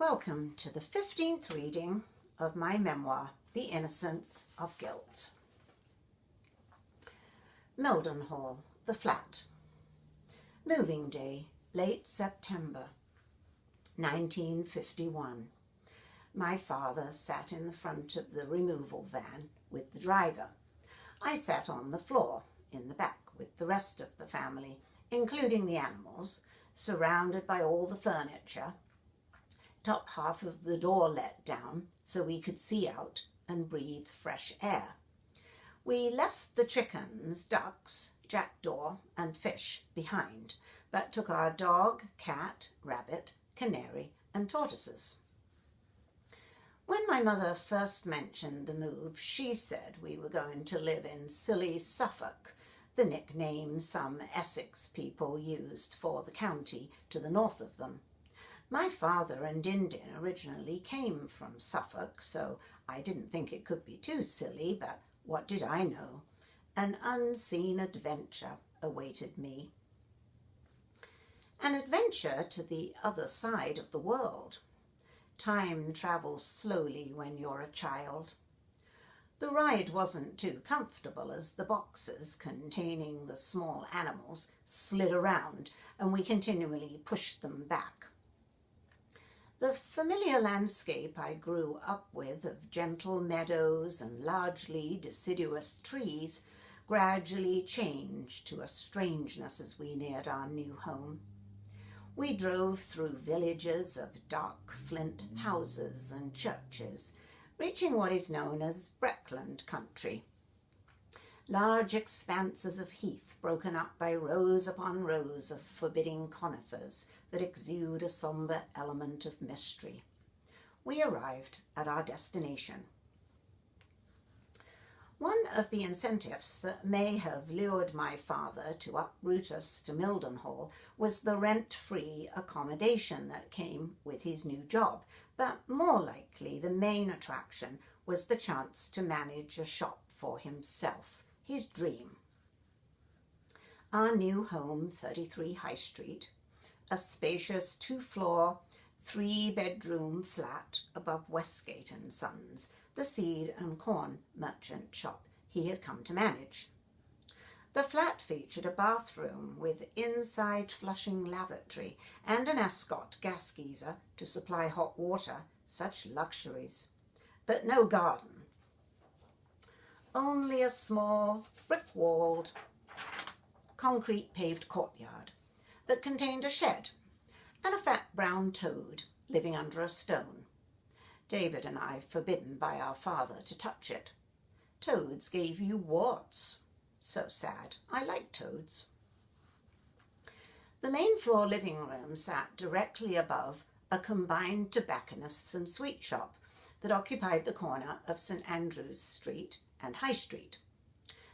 Welcome to the 15th reading of my memoir, The Innocence of Guilt. Mildenhall, the flat. Moving day, late September, 1951. My father sat in the front of the removal van with the driver. I sat on the floor in the back with the rest of the family, including the animals, surrounded by all the furniture, top half of the door let down so we could see out and breathe fresh air. We left the chickens, ducks, jackdaw and fish behind, but took our dog, cat, rabbit, canary and tortoises. When my mother first mentioned the move, she said we were going to live in silly Suffolk, the nickname some Essex people used for the county to the north of them. My father and Indin originally came from Suffolk, so I didn't think it could be too silly, but what did I know? An unseen adventure awaited me. An adventure to the other side of the world. Time travels slowly when you're a child. The ride wasn't too comfortable as the boxes containing the small animals slid around and we continually pushed them back. The familiar landscape I grew up with of gentle meadows and largely deciduous trees gradually changed to a strangeness as we neared our new home. We drove through villages of dark flint houses and churches, reaching what is known as Breckland country. Large expanses of heath broken up by rows upon rows of forbidding conifers that exude a sombre element of mystery. We arrived at our destination. One of the incentives that may have lured my father to uproot us to Mildenhall was the rent-free accommodation that came with his new job, but more likely the main attraction was the chance to manage a shop for himself, his dream. Our new home, 33 High Street, a spacious 2-floor, 3-bedroom flat above Westgate and Sons, the seed and corn merchant shop he had come to manage. The flat featured a bathroom with inside flushing lavatory and an Ascot gas geyser to supply hot water, such luxuries. But no garden. Only a small, brick-walled, concrete-paved courtyard that contained a shed and a fat brown toad living under a stone. David and I forbidden by our father to touch it. Toads gave you warts. So sad. I like toads. The main floor living room sat directly above a combined tobacconist's and sweet shop that occupied the corner of St. Andrew's Street and High Street.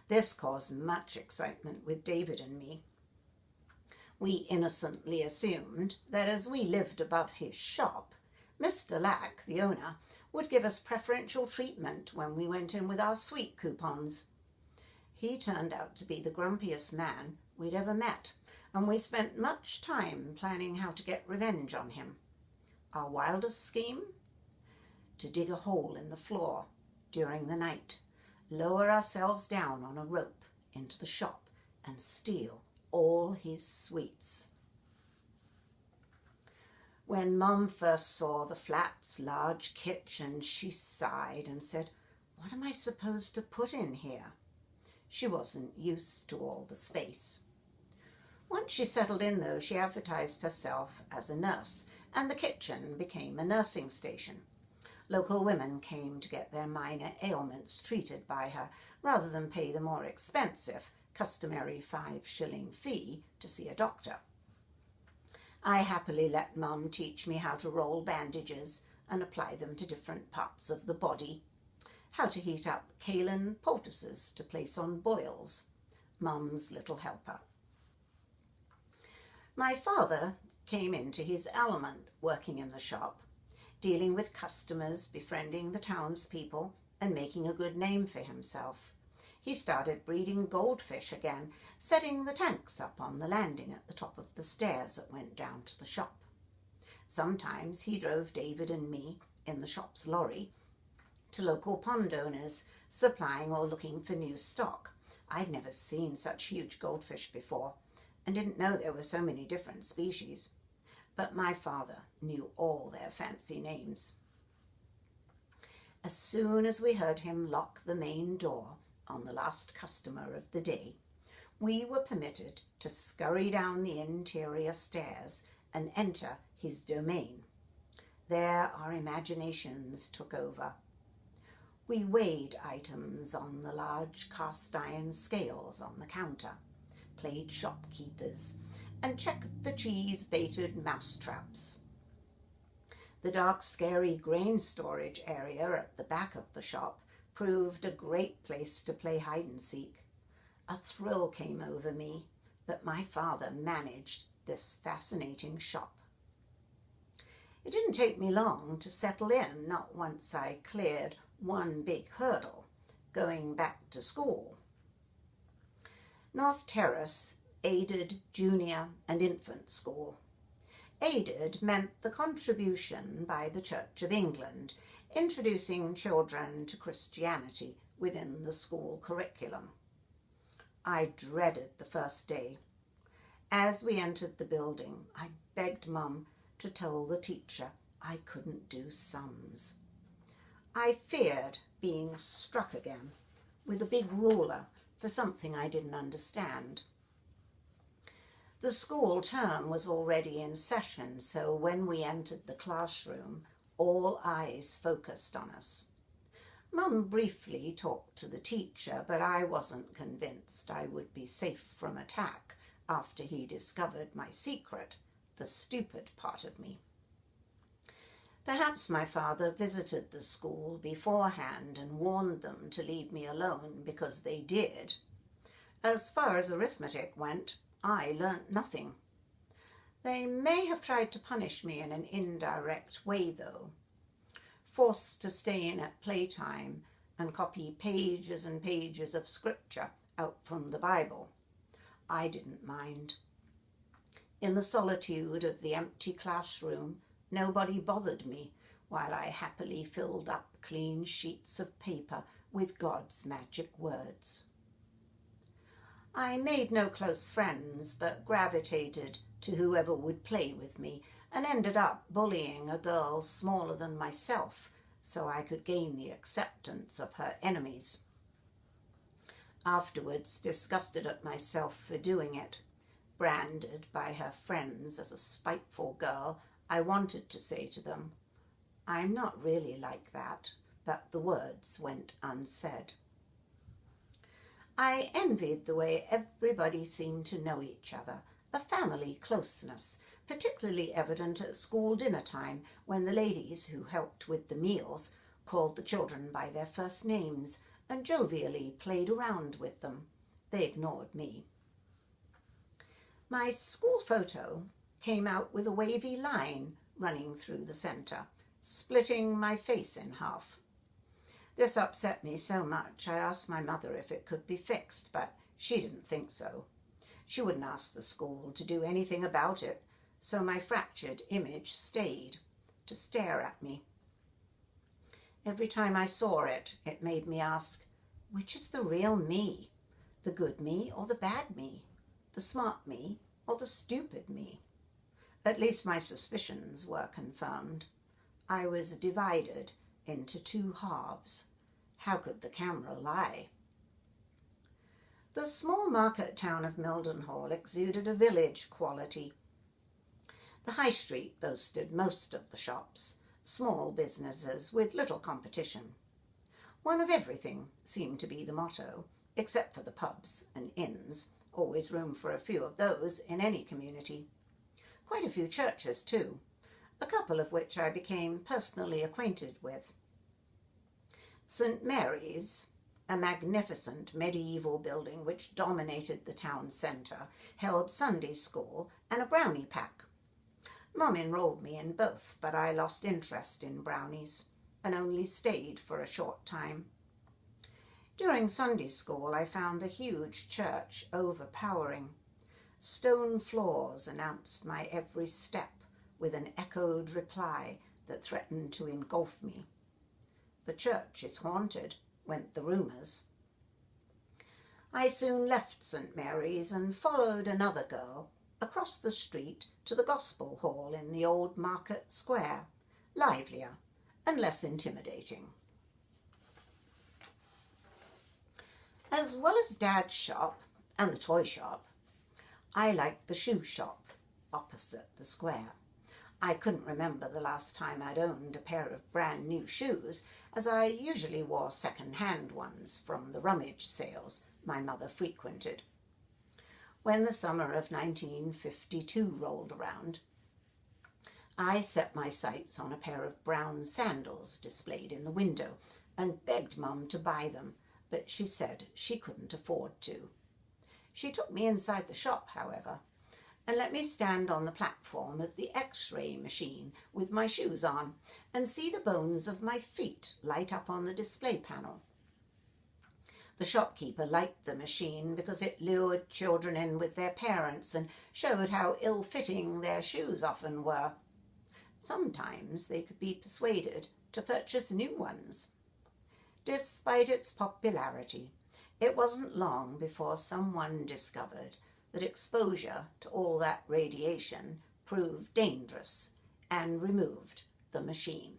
This caused much excitement with David and me. We innocently assumed that as we lived above his shop, Mr. Lack, the owner, would give us preferential treatment when we went in with our sweet coupons. He turned out to be the grumpiest man we'd ever met, and we spent much time planning how to get revenge on him. Our wildest scheme? To dig a hole in the floor during the night, lower ourselves down on a rope into the shop and steal all his sweets. When Mum first saw the flat's large kitchen, she sighed and said, "What am I supposed to put in here?" She wasn't used to all the space. Once she settled in, though, she advertised herself as a nurse, and the kitchen became a nursing station. Local women came to get their minor ailments treated by her, rather than pay the more expensive, customary 5-shilling fee to see a doctor. I happily let Mum teach me how to roll bandages and apply them to different parts of the body, how to heat up kaolin poultices to place on boils, Mum's little helper. My father came into his element working in the shop, dealing with customers, befriending the townspeople, and making a good name for himself. He started breeding goldfish again, setting the tanks up on the landing at the top of the stairs that went down to the shop. Sometimes he drove David and me in the shop's lorry to local pond owners, supplying or looking for new stock. I'd never seen such huge goldfish before and didn't know there were so many different species. But my father knew all their fancy names. As soon as we heard him lock the main door on the last customer of the day, we were permitted to scurry down the interior stairs and enter his domain. There our imaginations took over. We weighed items on the large cast-iron scales on the counter, played shopkeepers, and checked the cheese-baited mousetraps. The dark, scary grain storage area at the back of the shop proved a great place to play hide-and-seek. A thrill came over me that my father managed this fascinating shop. It didn't take me long to settle in, not once I cleared one big hurdle, going back to school. North Terrace aided junior and infant school. Aided meant the contribution by the Church of England, introducing children to Christianity within the school curriculum. I dreaded the first day. As we entered the building, I begged Mum to tell the teacher I couldn't do sums. I feared being struck again with a big ruler for something I didn't understand. The school term was already in session, so when we entered the classroom, all eyes focused on us. Mum briefly talked to the teacher, but I wasn't convinced I would be safe from attack after he discovered my secret, the stupid part of me. Perhaps my father visited the school beforehand and warned them to leave me alone, because they did. As far as arithmetic went, I learnt nothing. They may have tried to punish me in an indirect way, though. Forced to stay in at playtime and copy pages and pages of scripture out from the Bible. I didn't mind. In the solitude of the empty classroom, nobody bothered me while I happily filled up clean sheets of paper with God's magic words. I made no close friends, but gravitated to whoever would play with me, and ended up bullying a girl smaller than myself so I could gain the acceptance of her enemies. Afterwards, disgusted at myself for doing it, branded by her friends as a spiteful girl, I wanted to say to them, "I'm not really like that," but the words went unsaid. I envied the way everybody seemed to know each other, a family closeness, particularly evident at school dinner time, when the ladies who helped with the meals called the children by their first names and jovially played around with them. They ignored me. My school photo came out with a wavy line running through the center, splitting my face in half. This upset me so much I asked my mother if it could be fixed, but she didn't think so. She wouldn't ask the school to do anything about it, so my fractured image stayed to stare at me. Every time I saw it, it made me ask, which is the real me? The good me or the bad me? The smart me or the stupid me? At least my suspicions were confirmed. I was divided into two halves. How could the camera lie? The small market town of Mildenhall exuded a village quality. The high street boasted most of the shops, small businesses with little competition. One of everything seemed to be the motto, except for the pubs and inns, always room for a few of those in any community. Quite a few churches too, a couple of which I became personally acquainted with. St. Mary's, a magnificent medieval building which dominated the town centre, held Sunday school and a brownie pack. Mum enrolled me in both, but I lost interest in brownies and only stayed for a short time. During Sunday school, I found the huge church overpowering. Stone floors announced my every step, with an echoed reply that threatened to engulf me. "The church is haunted," went the rumours. I soon left St. Mary's and followed another girl across the street to the Gospel Hall in the old market square, livelier and less intimidating. As well as Dad's shop and the toy shop, I liked the shoe shop opposite the square. I couldn't remember the last time I'd owned a pair of brand new shoes, as I usually wore second-hand ones from the rummage sales my mother frequented. When the summer of 1952 rolled around, I set my sights on a pair of brown sandals displayed in the window and begged Mum to buy them, but she said she couldn't afford to. She took me inside the shop, however, and let me stand on the platform of the X-ray machine with my shoes on and see the bones of my feet light up on the display panel. The shopkeeper liked the machine because it lured children in with their parents and showed how ill-fitting their shoes often were. Sometimes they could be persuaded to purchase new ones. Despite its popularity, it wasn't long before someone discovered that exposure to all that radiation proved dangerous and removed the machine.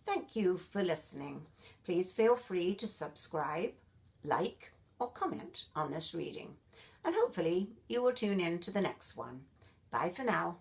Thank you for listening. Please feel free to subscribe, like, or comment on this reading, and hopefully you will tune in to the next one. Bye for now.